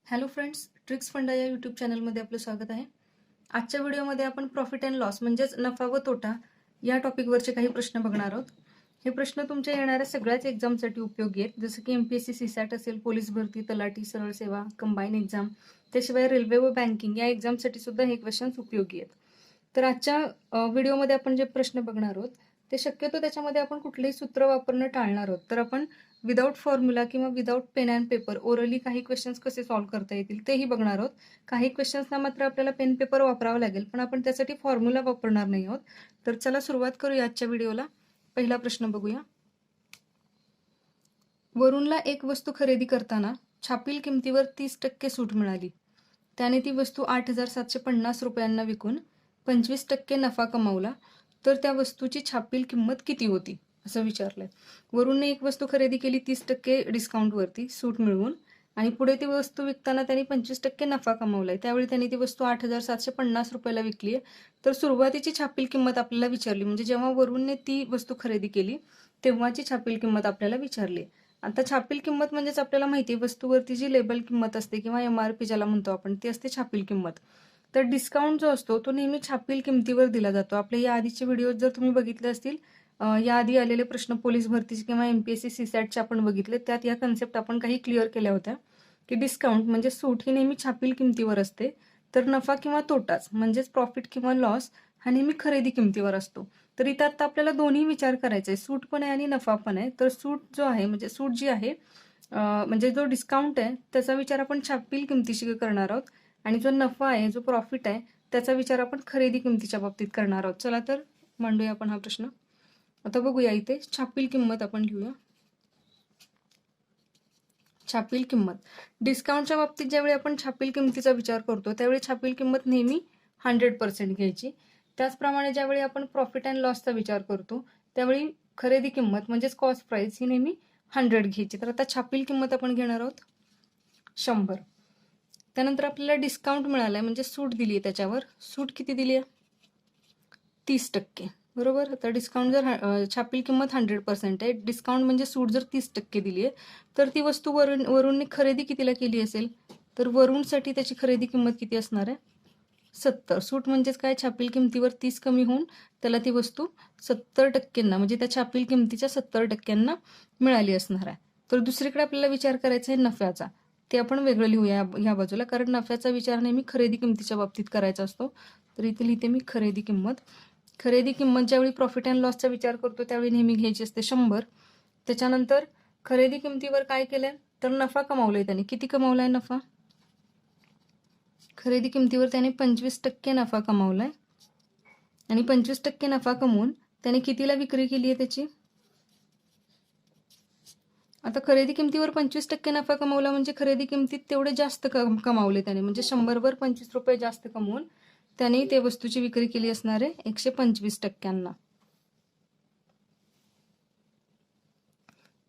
Hello friends, tricks फंडा या YouTube चॅनलमध्ये आपलं स्वागत आहे. आजच्या व्हिडिओमध्ये आपण प्रॉफिट अँड लॉस म्हणजेच नफा व तोटा या टॉपिकवरचे काही प्रश्न बघणार आहोत. हे प्रश्न तुमच्या येणाऱ्या सगळ्याच एक्झामसाठी उपयोगी आहेत, जसं की MPSC CSAT असेल, पोलीस भरती, तलाठी, सरळ सेवा, कंबाईन एक्झाम, त्याशिवाय रेल्वे व बँकिंग या एक्झामसाठी सुद्धा हे क्वेश्चन्स उपयोगी आहेत. तर आजच्या व्हिडिओमध्ये आपण जे प्रश्न बघणार आहोत ते शक्यतो त्याच्यामध्ये आपण कुठलेही सूत्र वापरणं टाळणार आहोत. तर आपण विदाऊट फॉर्म्युला किंवा without pen and paper orally काही क्वेश्चन्स कसे सॉल्व्ह करता येतील तेही बघणार आहोत. काही क्वेश्चन्सना मात्र आपल्याला पेन पेपर वापरावं लागेल, पण आपण त्यासाठी फॉर्म्युला वापरणार नाही आहोत. तर चला सुरुवात करूया आजच्या व्हिडिओला. पहिला प्रश्न बघूया. वरुणला एक वस्तू खरेदी करताना छापील किमतीवर 30% सूट मिळाली. त्याने ती वस्तू 8,750 रुपयांना विकून 25% नफा कमावला. तर त्या वस्तूची छापील किंमत किती होती असं विचारलंय. वरुणने एक वस्तू खरेदी केली 30% डिस्काउंटवरती सूट मिळवून, आणि पुढे ती वस्तू विकताना त्यांनी 25% नफा कमावलाय. त्यावेळी त्यांनी ती वस्तू 8,750 रुपयाला विकली आहे. तर सुरुवातीची छापील किंमत आपल्याला विचारली, म्हणजे जेव्हा वरुणने ती वस्तू खरेदी केली तेव्हाची छापील किंमत आपल्याला विचारली. आता छापील किंमत म्हणजेच आपल्याला माहिती आहे वस्तूवरती जी लेबल किंमत असते किंवा MRP ज्याला म्हणतो आपण, ती असते छापील किंमत. तर डिस्काउंट जो असतो तो नेहमी छापील किमतीवर दिला जातो. आपल्या या आधीचे व्हिडिओ जर तुम्ही बघितले असतील, याआधी आलेले प्रश्न पोलीस भरतीचे किंवा MPSC CSATचे आपण बघितले, त्यात या कन्सेप्ट आपण काही क्लिअर केल्या होत्या की डिस्काउंट म्हणजे सूट ही नेहमी छापील किमतीवर असते, तर नफा किंवा तोटाच म्हणजेच प्रॉफिट किंवा लॉस हा नेहमी खरेदी किमतीवर असतो. तर इथं आता आपल्याला दोन्ही विचार करायचे, सूट पण आहे आणि नफा पण आहे. तर सूट जो आहे म्हणजे सूट जी आहे म्हणजे जो डिस्काउंट आहे त्याचा विचार आपण छापील किमतीशी करणार आहोत, आणि जो नफा आहे जो प्रॉफिट आहे त्याचा विचार आपण खरेदी किमतीच्या बाबतीत करणार आहोत. चला तर मांडूया आपण हा प्रश्न. आता बघूया, इथे छापील किंमत आपण लिहूया. छापील किंमत डिस्काउंटच्या बाबतीत ज्यावेळी आपण छापील किमतीचा विचार करतो त्यावेळी छापील किंमत नेहमी 100% घ्यायची. त्याचप्रमाणे ज्यावेळी आपण प्रॉफिट अँड लॉसचा विचार करतो त्यावेळी खरेदी किंमत म्हणजेच कॉस्ट प्राइस ही नेहमी 100 घ्यायची. तर आता छापील किंमत आपण घेणार आहोत 100. त्यानंतर आपल्याला डिस्काउंट मिळालाय म्हणजे सूट दिली आहे, त्याच्यावर सूट किती दिली आहे 30%, बरोबर. आता डिस्काउंट जर छापील किंमत 100% आहे, डिस्काउंट म्हणजे सूट जर 30% दिली आहे, तर ती वस्तू वरुणने खरेदी कितीला केली असेल, तर वरुणसाठी त्याची खरेदी किंमत किती असणार आहे 70. सूट म्हणजेच काय, छापील किमतीवर 30 कमी होऊन त्याला ती वस्तू 70%, म्हणजे त्या छापील किमतीच्या 70% मिळाली असणार आहे. तर दुसरीकडे आपल्याला विचार करायचा आहे नफ्याचा, ते आपण वेगळं लिहूया ह्या बाजूला, कारण नफ्याचा विचार नेहमी खरेदी किमतीच्या बाबतीत करायचा असतो. तर इथे लिहिते मी खरेदी किंमत. खरेदी किंमत ज्यावेळी प्रॉफिट अँड लॉसचा विचार करतो त्यावेळी नेहमी घ्यायची असते 100. त्याच्यानंतर खरेदी किमतीवर काय केलंय, तर नफा कमावलाय त्याने. किती कमावलाय नफा, खरेदी किमतीवर त्याने 25% नफा कमावलाय, आणि 25% नफा कमवून त्याने कितीला विक्री केली आहे त्याची. आता खरेदी किमतीवर 25% नफा कमावला म्हणजे खरेदी किमतीत तेवढे जास्त कमावले त्याने, म्हणजे 100 वर 25 रुपये जास्त कमवून त्याने ते वस्तूची विक्री केली असणार आहे 125%.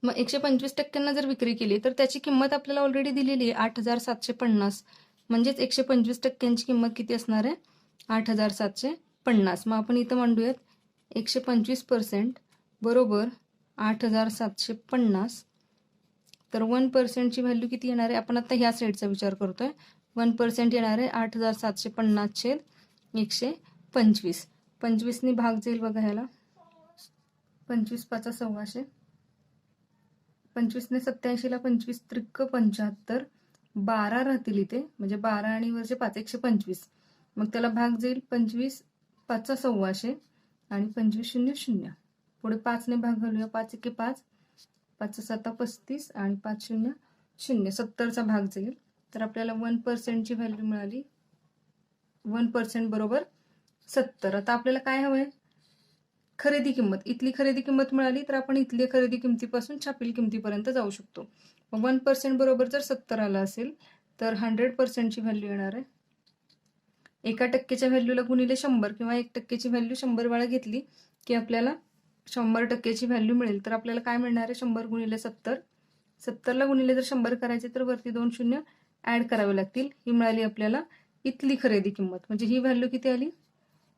मग 125% जर विक्री केली तर त्याची किंमत आपल्याला ऑलरेडी दिलेली आहे 8,750, म्हणजेच 125%ची किंमत किती असणार आहे 8,750. मग आपण इथं मांडूयात 125% बरोबर 8,750. तर 1%ची व्हॅल्यू किती येणार आहे, आपण आता ह्या साईडचा विचार करतोय. 1% येणार आहे 8,750 छेद 125. 25नी भाग जाईल बघा ह्याला, 25 5 1,600. 25ने 87ला 25 त्रिक 75, 12 राहतील इथे, म्हणजे 12 आणि वरचे 5 125. मग त्याला भाग जाईल 25 5 1,600 आणि 25 0 0. पुढे 5ने भाग घालूया, 5 1 5, 5 7 35 आणि 5 0 0, 70चा भाग जाईल. तर आपल्याला 1%ची व्हॅल्यू मिळाली, 1% बरोबर 70. आता आपल्याला काय हवंय, खरेदी किंमत. इथली खरेदी किंमत मिळाली तर आपण इथली खरेदी किमतीपासून छापील किमतीपर्यंत जाऊ शकतो. मग 1% बरोबर जर 70 आला असेल तर 100%ची व्हॅल्यू येणार आहे 1%च्या व्हॅल्यूला गुणिले 100, किंवा 1%ची व्हॅल्यू 100 वेळा घेतली की आपल्याला 100%ची व्हॅल्यू मिळेल. तर आपल्याला काय मिळणार आहे 100 गुणिले 70. 70ला गुणिले जर 100 करायचे तर वरती 2 शून्य ऍड करावे लागतील. ही मिळाली आपल्याला इथली खरेदी किंमत, म्हणजे ही व्हॅल्यू किती आली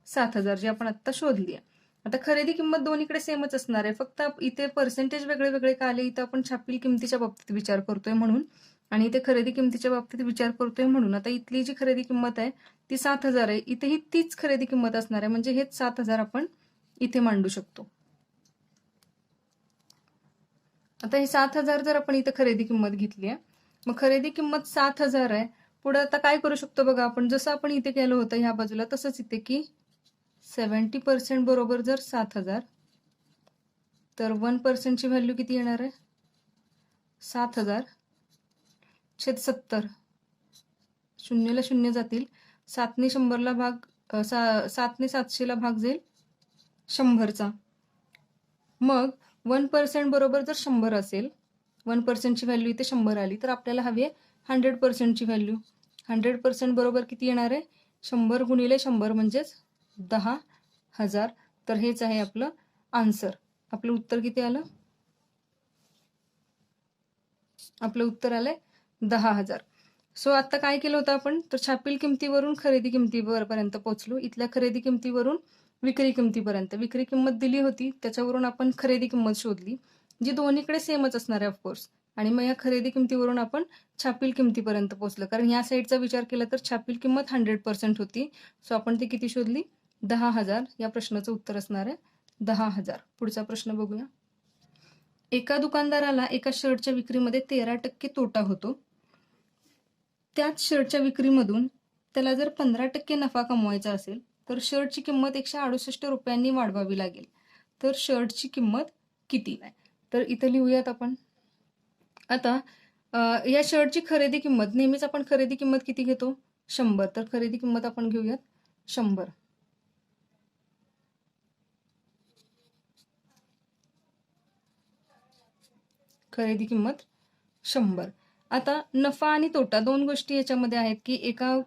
7,000, जी आपण आता शोधली आहे. आता खरेदी किंमत दोन्हीकडे सेमच असणार आहे, फक्त इथे पर्सेंटेज वेगळे वेगळे का आले, इथं आपण छापील किमतीच्या बाबतीत विचार करतोय म्हणून आणि इथे खरेदी किमतीच्या बाबतीत विचार करतोय म्हणून आता इथली जी खरेदी किंमत आहे ती 7,000 आहे. इथेही तीच खरेदी किंमत असणार आहे, म्हणजे हेच 7,000 आपण इथे मांडू शकतो. आता हे 7,000 जर आपण इथे खरेदी किंमत घेतली आहे, मग खरेदी किंमत 7,000 आहे. पुढे आता काय करू शकतो बघा, आपण जसं आपण इथे केलं होतं ह्या बाजूला तसंच इथे की 70% बरोबर जर 7,000, तर 1% ची व्हॅल्यू किती येणार आहे? 7,000 छेद 70. शून्यला शून्य जातील. 7ने 100ला भाग 7ने 700ला भाग जाईल 100चा. मग 1% बरोबर जर 100 असेल, 1% ची व्हॅल्यू इथे 100 आली, तर आपल्याला हवी आहे 100% ची व्हॅल्यू. 100% बरोबर किती येणार आहे? 100 गुणिले 100 म्हणजेच 10,000. तर हेच आहे आपलं आन्सर. आपलं उत्तर किती आलं? आपलं उत्तर आलंय 10,000. सो आता काय केलं होतं आपण, तर छापील किमतीवरून खरेदी किमतीपर्यंत पोहोचलो. इथल्या खरेदी किमतीवरून विक्री किमतीपर्यंत. विक्री किंमत दिली होती, त्याच्यावरून आपण खरेदी किंमत शोधली, जी दोन्हीकडे सेमच असणार आहे ऑफकोर्स. आणि मग या खरेदी किमतीवरून आपण छापील किमतीपर्यंत पोहोचलो, कारण या साईडचा विचार केला तर छापील किंमत 100% होती. सो आपण ती किती शोधली? 10,000. या प्रश्नाचं उत्तर असणार आहे 10,000. पुढचा प्रश्न बघूया. एका दुकानदाराला एका शर्टच्या विक्रीमध्ये 13% तोटा होतो. त्याच शर्टच्या विक्रीमधून त्याला जर 15% नफा कमवायचा असेल, तर शर्टची किंमत 168 रुपयांनी वाढवावी लागेल. तर शर्टची किंमत किती आहे? तर इथं लिहूयात आपण. आता या शर्टची खरेदी किंमत, नेहमीच आपण खरेदी किंमत किती घेतो? 100. तर खरेदी किंमत आपण घेऊयात 100. खरेदी किंमत 100. आता नफा आणि तोटा दोन गोष्टी याच्यामध्ये आहेत, की एका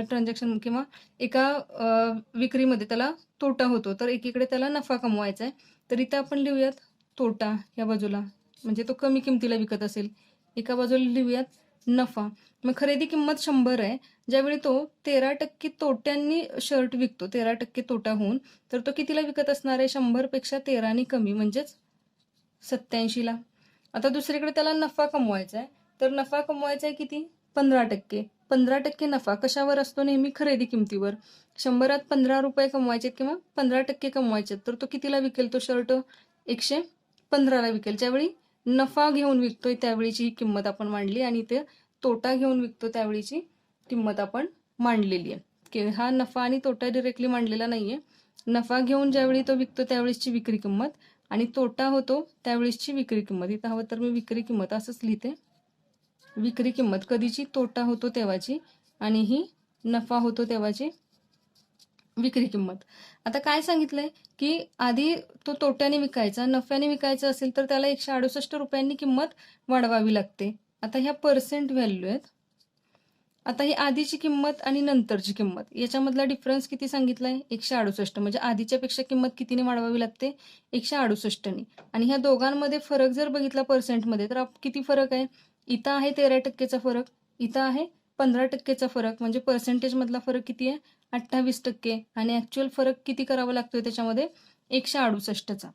ट्रान्झॅक्शन किंवा एका विक्रीमध्ये त्याला तोटा होतो, तर एकीकडे त्याला नफा कमवायचा आहे. तर इथं आपण लिहूयात तोटा या बाजूला, म्हणजे तो कमी किमतीला विकत असेल. एका बाजूला लिहूयात नफा. मग खरेदी किंमत 100 आहे. ज्यावेळी तो 13% तोट्यांनी शर्ट विकतो, 13% तोटा होऊन, तर तो कितीला विकत असणार आहे? 100पेक्षा 13 कमी, म्हणजेच 87ला. आता दुसरीकडे त्याला नफा कमवायचा आहे, तर नफा कमवायचा आहे किती? 15%. 15% नफा कशावर असतो? नेहमी खरेदी किमतीवर. 100त 15 रुपये कमवायचे किंवा 15% कमवायचे, तर तो कितीला विकेल? तो शर्ट 115ला विकेल. ज्यावेळी नफा घेऊन विकतोय त्यावेळीची ही किंमत आपण मांडली, आणि ते तोटा घेऊन विकतो त्यावेळीची किंमत आपण मांडलेली आहे. की हा नफा आणि तोटा डिरेक्टली मांडलेला नाहीये. नफा घेऊन ज्यावेळी तो विकतो त्यावेळीची विक्री किंमत, आणि तोटा होतो त्यावेळीची विक्री किंमत. इथं हवं तर मी विक्री किंमत असंच लिहिते. विक्री किंमत कधीची? तोटा होतो तेव्हाची, आणि ही नफा होतो तेव्हाची विक्री किंमत. आता काय सांगितलंय, की आधी तो तोट्याने विकायचा, नफ्याने विकायचा असेल तर त्याला 168 रुपयांनी किंमत वाढवावी लागते. आता ह्या पर्सेंट व्हॅल्यू आहेत. आता ही आधीची किंमत आणि नंतरची किंमत याच्यामधला डिफरन्स किती सांगितलाय? 168. म्हणजे आधीच्या पेक्षा किंमत कितीने वाढवावी लागते? 168नी. आणि ह्या दोघांमध्ये फरक जर बघितला पर्सेंटमध्ये, तर किती फरक आहे? इथं आहे 13%चा फरक, इथं आहे 15%चा फरक. म्हणजे पर्सेंटेज मधला फरक किती आहे? 28%. आणि ऍक्च्युअल फरक किती करावा लागतोय त्याच्यामध्ये? 168चा.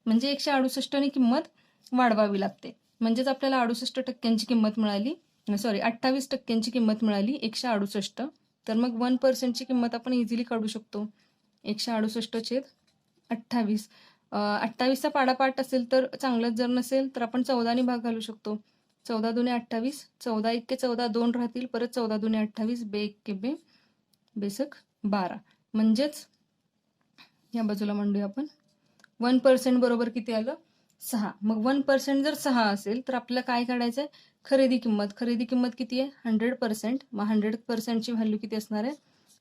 म्हणजे 168नी किंमत वाढवावी लागते. म्हणजेच आपल्याला 68%ची किंमत मिळाली, सॉरी 28%ची किंमत मिळाली 168. तर मग 1%ची किंमत आपण इझिली काढू शकतो. 168/28. 28चा पाडापाठ असेल तर चांगलंच, जर नसेल तर आपण 14ने भाग घालू शकतो. 14 दुने 28, 14 1 14, 2 राहतील, परत 14 दुने 28, बे 1 बे, बेसक 12. म्हणजेच या बाजूला मांडूया आपण. 1% बरोबर किती आलं? 6. मग 1% जर 6 असेल तर आपल्याला काय काढायचंय? खरेदी किंमत. खरेदी किंमत किती आहे? 100%. मग 100%ची व्हॅल्यू किती असणार आहे?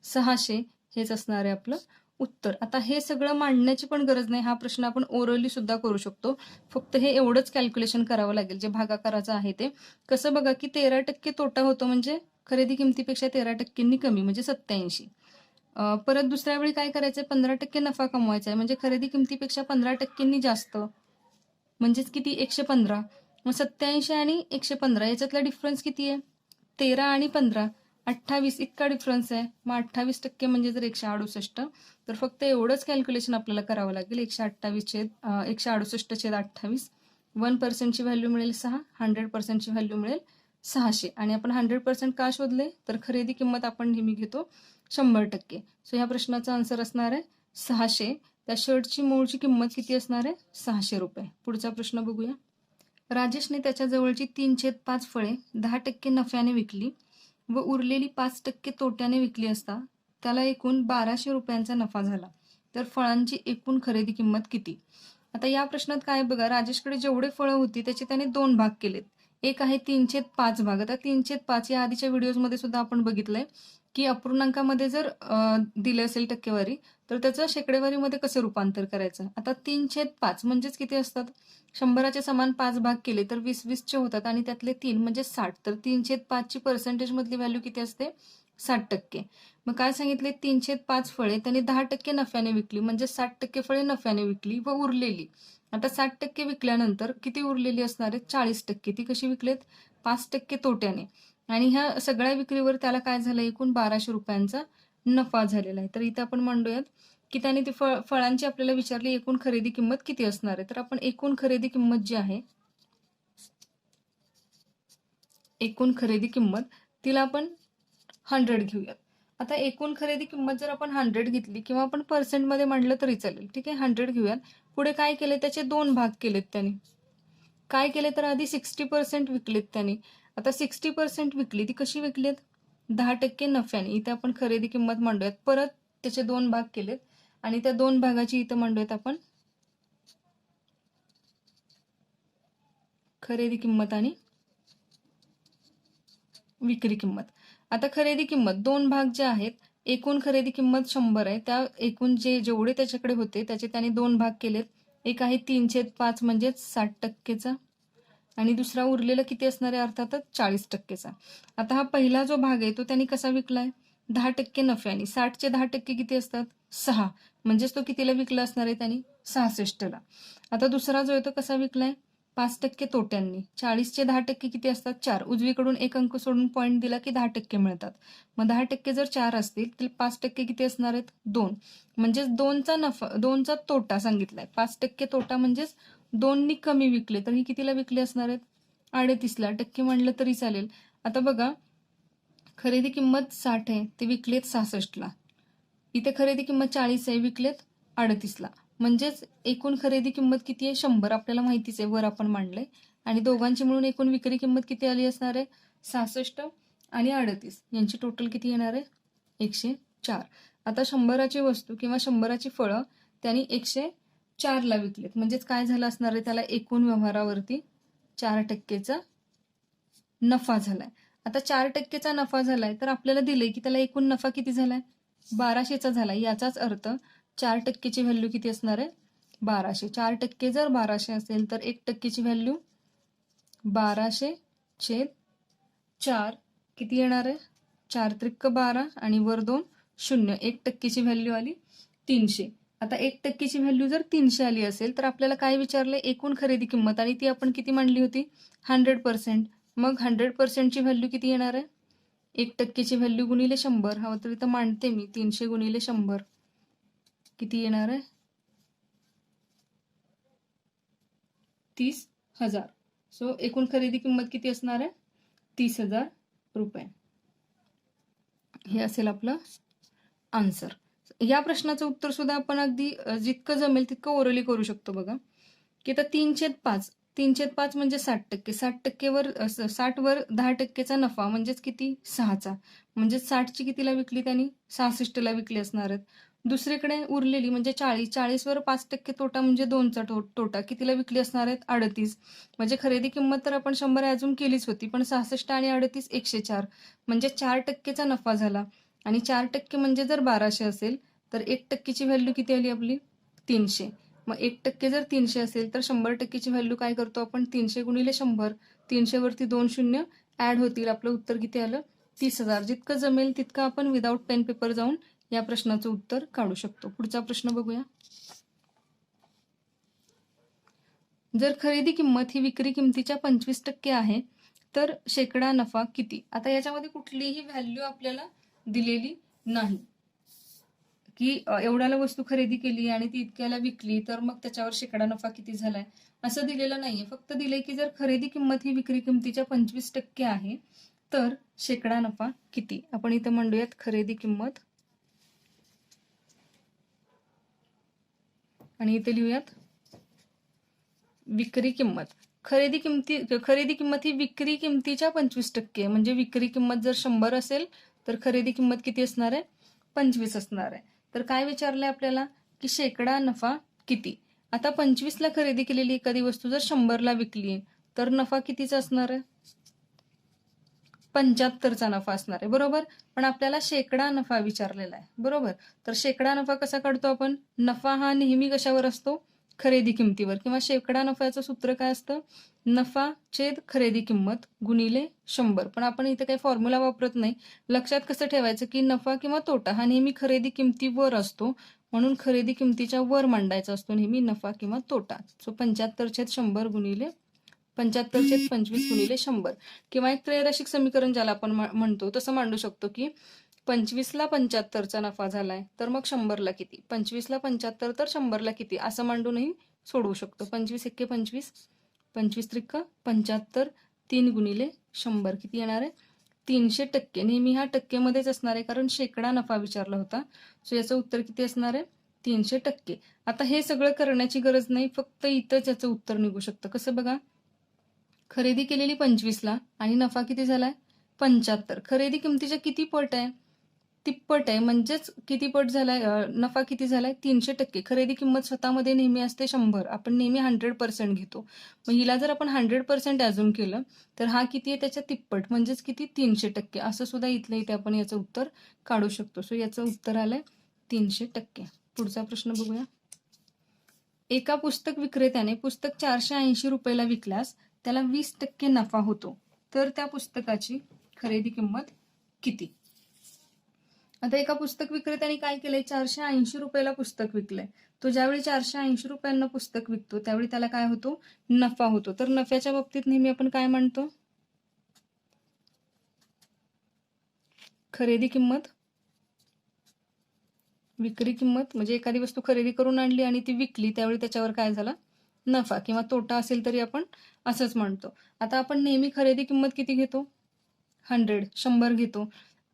600. हेच असणार आहे आपलं उत्तर. आता हे सगळं मांडण्याची पण गरज नाही, हा प्रश्न आपण ओरली सुद्धा करू शकतो. फक्त हे एवढंच कॅल्क्युलेशन करावं लागेल, जे भागाकाराचं आहे ते. कसं बघा, की 13% तोटा होतो, म्हणजे खरेदी किमतीपेक्षा 13%नी कमी, म्हणजे 87. परत दुसऱ्या वेळी काय करायचंय? 15% नफा कमवायचा आहे, म्हणजे खरेदी किमतीपेक्षा 15%नी जास्त, म्हणजेच किती? 115. मग 87 आणि 115 याच्यातला डिफरन्स किती आहे? 13 आणि 15, 28 इतका डिफरन्स आहे. मग 28% म्हणजे जर 168, तर फक्त एवढंच कॅल्क्युलेशन आपल्याला करावं लागेल. 168/28. 1% ची व्हॅल्यू मिळेल 6, 100%ची व्हॅल्यू मिळेल 600 आणि आपण 100% का शोधले तर खरेदी किंमत आपण नेहमी घेतो 100%. सो ह्या प्रश्नाचा आन्सर असणार आहे 600. त्या शर्टची मूळची किंमत किती असणार आहे 600 रुपये. पुढचा प्रश्न बघूया. राजेशने त्याच्या जवळची 3/5 फळे 10% नफ्याने विकली व उरलेली 5% तोट्याने विकली असता त्याला एकूण 1200 रुपयांचा नफा झाला. तर फळांची एकूण खरेदी किंमत किती? आता या प्रश्नात काय बघा, राजेशकडे जेवढे फळं होती त्याचे त्याने 2 भाग केलेत. एक आहे 3/5 भाग. आता 3/5 या आधीच्या व्हिडिओजमध्ये सुद्धा आपण बघितलंय की अपूर्णांकामध्ये जर दिले असेल टक्केवारी तर त्याचं शेकडेवारीमध्ये कसं रूपांतर करायचं. आता 3/5 म्हणजेच किती असतात, 100चे समान 5 भाग केले तर 20-20चे होतात आणि त्यातले 3 म्हणजे 60. तर 3/5 ची पर्सेंटेज मधली व्हॅल्यू किती असते 60%. मग काय सांगितले 3/5 फळे त्याने 10% नफ्याने विकली म्हणजे 60% फळे नफ्याने विकली व उरलेली, आता 60% विकल्यानंतर किती उरलेली असणार आहे 40%. ती कशी विकलेत 5% तोट्याने आणि ह्या सगळ्या विक्रीवर त्याला काय झालं एकूण 1200 रुपयांचा नफा झालेला आहे. तर इथे आपण म्हणूयात की त्याने ती फळांची आपल्याला विचारली एकूण खरेदी किंमत किती असणार आहे. तर आपण एकूण खरेदी किंमत जी आहे एकूण खरेदी किंमत तिला आपण 100 घेऊयात. आता एकूण खरेदी किंमत जर आपण 100 घेतली किंवा आपण पर्सेंटमध्ये म्हणलं तरी चालेल. ठीक आहे 100 घेऊयात. पुढे काय केले त्याचे 2 भाग केलेत त्यांनी. काय केले तर आधी 60% विकलेत त्यांनी. आता 60% विकली ती कशी विकलीत 10% नफ्याने. इथे आपण खरेदी किंमत मांडूयात. परत त्याचे 2 भाग केलेत आणि त्या 2 भागाची इथं मांडूयात आपण खरेदी किंमत आणि विक्री किंमत. आता खरेदी किंमत 2 भाग जे आहेत, एकूण खरेदी किंमत 100 आहे. त्या एकूण जेवढे त्याच्याकडे होते त्याचे त्याने 2 भाग केलेत. एक आहे 3/5 म्हणजेच 60%चा आणि दुसरा उरलेला किती असणार आहे अर्थातच 40%चा. आता हा पहिला जो भाग आहे तो त्यांनी कसा विकलाय 10% नफ्याने. 60चे 10% किती असतात 6 म्हणजेच तो कितीला विकला असणार आहे त्यांनी 66ला. आता दुसरा जो आहे तो कसा विकलाय 5% तोट्यांनी. 40चे 10% किती असतात 4. उजवीकडून एक अंक सोडून पॉईंट दिला की 10% मिळतात. मग 10% जर 4 असतील तर 5% किती असणार आहेत 2. म्हणजेच 2चा नफा 2चा तोटा सांगितलाय. 5% तोटा म्हणजेच 2नी कमी विकले तर ही कितीला विकले असणार आहेत 38ला. टक्के म्हणलं तरी चालेल. आता बघा खरेदी किंमत 60 आहे ते विकलेत 66ला. इथे खरेदी किंमत 40 आहे विकलेत 38ला. म्हणजेच एकूण खरेदी किंमत किती आहे 100. आपल्याला माहितीच आहे वर आपण मांडलंय आणि दोघांची मिळून एकूण विक्री किंमत किती आली असणार आहे 66 आणि 38. यांची टोटल किती येणार आहे 104. आता 100ची वस्तू किंवा 100ची फळं त्यांनी 104ला विकलेत म्हणजेच काय झालं असणार आहे त्याला एकूण व्यवहारावरती 4%चा नफा झालाय. आता 4%चा नफा झालाय तर आपल्याला दिलंय की त्याला एकूण नफा किती झालाय 1200चा झालाय. याचाच अर्थ 4%ची व्हॅल्यू किती असणार आहे 1200. 4% जर 1200 असेल तर 1%ची व्हॅल्यू 1200/4 किती येणार आहे 4 त्रिक 12 आणि वर 2 0. 1%ची व्हॅल्यू आली 300. आता 1%ची व्हॅल्यू जर 300 आली असेल तर आपल्याला काय विचारलंय एकूण खरेदी किंमत आणि ती आपण किती मांडली होती 100%. मग 100%ची व्हॅल्यू किती येणार आहे 1%ची व्हॅल्यू गुणिले 100. हवं तर इथं मांडते मी 300 गुणिले 100 किती येणार आहे 30,000. सो एकूण खरेदी किंमत किती असणार आहे 30,000 रुपये. हे असेल आपलं आन्सर. या प्रश्नाचं उत्तर सुद्धा आपण अगदी जितकं जमेल तितकं ओरली करू शकतो. बघा की आता 3/5 म्हणजे 60%. 60% वर 10%चा नफा म्हणजेच किती 6चा. म्हणजे 60ची कितीला विकली त्यांनी 66ला विकली असणार आहेत. दुसरीकडे उरलेली म्हणजे 40 वर 5% तोटा म्हणजे 2चा तोटा कितीला विकली असणार आहेत 38. म्हणजे खरेदी किंमत तर आपण 100 अजून केलीच होती पण 66 आणि 38 104 म्हणजे 4%चा नफा झाला. आणि 4% म्हणजे जर 1200 असेल तर 1%ची व्हॅल्यू किती आली आपली 300. मग 1% जर 300 असेल तर 100%ची व्हॅल्यू काय करतो आपण 300 गुणिले 100. 300 वरती 2 शून्य ऍड होतील. आपलं उत्तर किती आलं 30,000. जितकं जमेल तितकं आपण विदाऊट पेन पेपर जाऊन या प्रश्नाचं उत्तर काढू शकतो. पुढचा प्रश्न बघूया. जर खरेदी किंमत ही विक्री किंमतीच्या 25% आहे तर शेकडा नफा किती. आता याच्यामध्ये कुठलीही व्हॅल्यू आपल्याला दिलेली नाही की एवढ्याला वस्तू खरेदी केली आणि ती इतक्याला विकली तर मग त्याच्यावर शेकडा नफा किती झालाय असं दिलेलं नाहीये. फक्त दिलंय की जर खरेदी किंमत ही विक्री किंमतीच्या 25% आहे तर शेकडा नफा किती. आपण इथं म्हणूयात खरेदी किंमत आणि इथे लिहूयात विक्री किंमत. खरेदी किंमत ही विक्री किंमतीच्या 25% म्हणजे विक्री किंमत जर 100 असेल तर खरेदी किंमत किती असणार आहे 25 असणार आहे. तर काय विचारलंय आपल्याला की शेकडा नफा किती. आता 25ला खरेदी केलेली एखादी वस्तू जर 100ला विकली तर नफा कितीचा असणार आहे 75चा नफा असणार आहे बरोबर. पण आपल्याला शेकडा नफा विचारलेला आहे बरोबर. तर शेकडा नफा कसा काढतो आपण. नफा हा नेहमी कशावर असतो खरेदी किंमतीवर किंवा शेकडा नफ्याचं सूत्र काय असतं नफा छेद खरेदी किंमत गुणिले 100. पण आपण इथे काही फॉर्म्युला वापरत नाही. लक्षात कसं ठेवायचं की नफा किंवा तोटा हा नेहमी खरेदी किंमतीवर असतो म्हणून खरेदी किंमतीच्या वर मांडायचा असतो नेहमी नफा किंवा तोटा. सो 75/100 गुणिले 75/25 गुणिले 100 किंवा एक त्रैराशिक समीकरण ज्याला आपण म्हणतो तसं मांडू शकतो की 25ला 75चा नफा झालाय तर मग 100ला किती. 25ला 75 तर 100ला किती असं मांडूनही सोडवू शकतो. 25 एक्के 25 25 त्रिक 75 3 गुणिले 100 किती येणार आहे 300%. नेहमी हा टक्केमध्येच असणार आहे कारण शेकडा नफा विचारला होता. सो याचं उत्तर किती असणार आहे 300%. आता हे सगळं करण्याची गरज नाही फक्त इथंच याचं उत्तर निघू शकतं. कसं बघा खरेदी केलेली 25ला आणि नफा किती झालाय 75. खरेदी किंमतीच्या किती पट आहे तिप्पट आहे म्हणजेच किती पट झालाय नफा किती झालाय 300%. खरेदी किंमत स्वतःमध्ये नेहमी असते 100. आपण नेहमी 100% घेतो. मग हिला जर आपण 100% अजून केलं तर हा किती आहे त्याच्या तिप्पट म्हणजेच किती 300%. असं सुद्धा इथल्या इथे आपण याचं उत्तर काढू शकतो. सो याचं उत्तर आलंय 300%. पुढचा प्रश्न बघूया. एका पुस्तक विक्रेत्याने पुस्तक 480 रुपयाला विकल्यास त्याला 20% नफा होतो तर त्या पुस्तकाची खरेदी किंमत किती. आता एका पुस्तक विक्रेत्याने काय केलंय 480 रुपयाला पुस्तक विकलंय. तो ज्यावेळी 480 रुपयांना पुस्तक विकतो त्यावेळी त्याला काय होतो नफा होतो. तर नफ्याच्या बाबतीत नेहमी आपण काय म्हणतो खरेदी किंमत विक्री किंमत. म्हणजे एखादी वस्तू खरेदी करून आणली आणि ती विकली त्यावेळी त्याच्यावर काय झाला नफा किंवा तोटा असेल तरी आपण असंच म्हणतो. आता आपण नेहमी खरेदी किंमत किती घेतो 100 घेतो.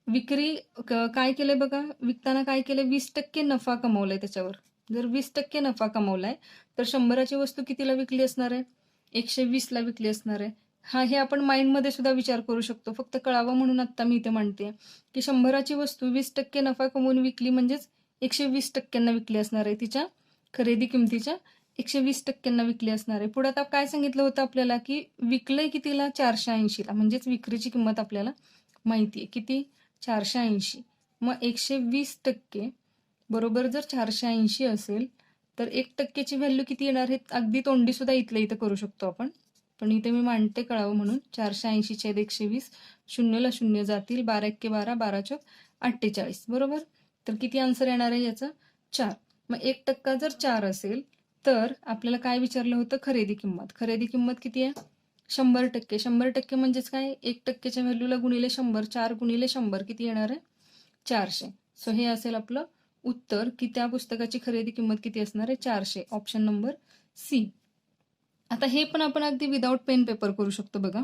विक्री काय केलंय बघा विकताना काय केलंय 20% नफा कमवलाय त्याच्यावर. जर 20% नफा कमवलाय तर 100ची वस्तू कितीला विकली असणार आहे 120ला विकली असणार आहे. हे आपण माइंडमध्ये सुद्धा विचार करू शकतो. फक्त कळावं म्हणून आता मी इथे म्हणते की 100ची वस्तू 20% नफा कमवून विकली म्हणजेच 120%ना विकली असणार आहे. तिच्या खरेदी किमतीच्या 120%ना विकली असणार आहे. पुढे आता काय सांगितलं होतं आपल्याला की विकलंय कितीला 480ला म्हणजेच विक्रीची किंमत आपल्याला माहितीये किती 480. मग 120% बरोबर जर 480 असेल तर 1%ची व्हॅल्यू किती येणार हे अगदी तोंडी सुद्धा इथल्या इथं करू शकतो आपण. पण इथे मी मांडते कळावं म्हणून 480/120 शून्यला शून्य जातील 12 एक्के 12 12 चौक 48 बरोबर. तर किती आन्सर येणार आहे याचं 4. मग 1% जर 4 असेल तर आपल्याला काय विचारलं होतं खरेदी किंमत. खरेदी किंमत किती आहे 100%. 100% म्हणजेच काय 1%च्या व्हॅल्यूला गुणिले 100 4 गुणिले 100 किती येणार आहे 400. सो हे असेल आपलं उत्तर की त्या पुस्तकाची खरेदी किंमत किती असणार आहे 400. Option number C. आता हे पण आपण अगदी विदाऊट पेन पेपर करू शकतो बघा.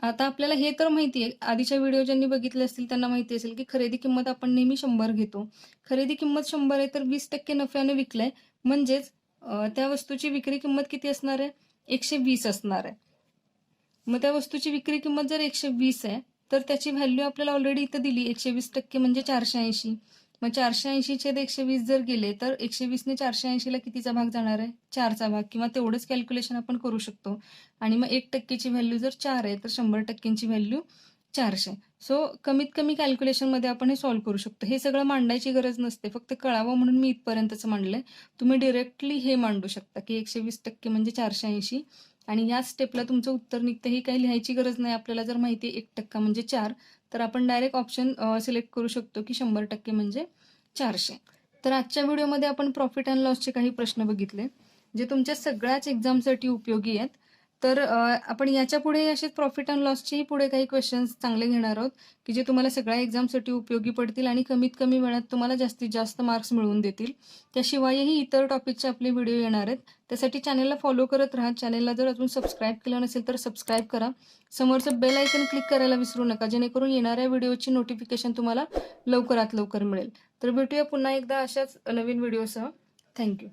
आता आपल्याला हे तर माहिती आहे आधीच्या व्हिडिओ ज्यांनी बघितले असतील त्यांना माहिती असेल की खरेदी किंमत आपण नेहमी 100 घेतो. खरेदी किंमत 100 आहे तर 20% नफ्याने विकलंय म्हणजेच त्या वस्तूची विक्री किंमत किती असणार आहे 120 असणार आहे. मग त्या वस्तूची विक्री किंमत जर 120 आहे तर त्याची व्हॅल्यू आपल्याला ऑलरेडी इथं दिली 120% म्हणजे 480. मग 480/120 जर गेले तर 120ने 480ला कितीचा भाग जाणार आहे 4चा भाग किंवा तेवढंच कॅल्क्युलेशन आपण करू शकतो. आणि मग 1%ची व्हॅल्यू जर 4 आहे तर 100%ची व्हॅल्यू 400. सो कमीत कमी कॅल्क्युलेशन मध्ये आपण हे सॉल्व्ह करू शकतो. हे सगळं मांडायची गरज नसते फक्त कळावं म्हणून मी इथपर्यंतच मांडलंय. तुम्ही डिरेक्टली हे मांडू शकता की 120% म्हणजे 480 आणि या स्टेपला तुमचं उत्तर निघतं. ही काही लिहायची गरज नाही. आपल्याला जर माहिती 1% म्हणजे 4 तर आपण डायरेक्ट ऑप्शन सिलेक्ट करू शकतो की 100% म्हणजे 400. तर आजच्या व्हिडिओमध्ये आपण प्रॉफिट अँड लॉसचे काही प्रश्न बघितले जे तुमच्या सगळ्याच एक्झामसाठी उपयोगी आहेत. तर आपण याच्यापुढे असेच प्रॉफिट अँड लॉसचेही पुढे काही क्वेश्चन्स चांगले घेणार आहोत, की जे तुम्हाला सगळ्या एक्झामसाठी उपयोगी पडतील आणि कमीत कमी वेळात तुम्हाला जास्तीत जास्त मार्क्स मिळवून देतील. त्याशिवायही इतर टॉपिकचे आपले व्हिडिओ येणार आहेत. त्यासाठी चॅनलला फॉलो करत राहा. चॅनलला जर अजून सबस्क्राईब केलं नसेल तर सबस्क्राईब करा. समोरचं बेल आयकन क्लिक करायला विसरू नका, जेणेकरून येणाऱ्या व्हिडिओची नोटिफिकेशन तुम्हाला लवकरात लवकर मिळेल. तर भेटूया पुन्हा एकदा अशाच नवीन व्हिडिओसह. थँक्यू.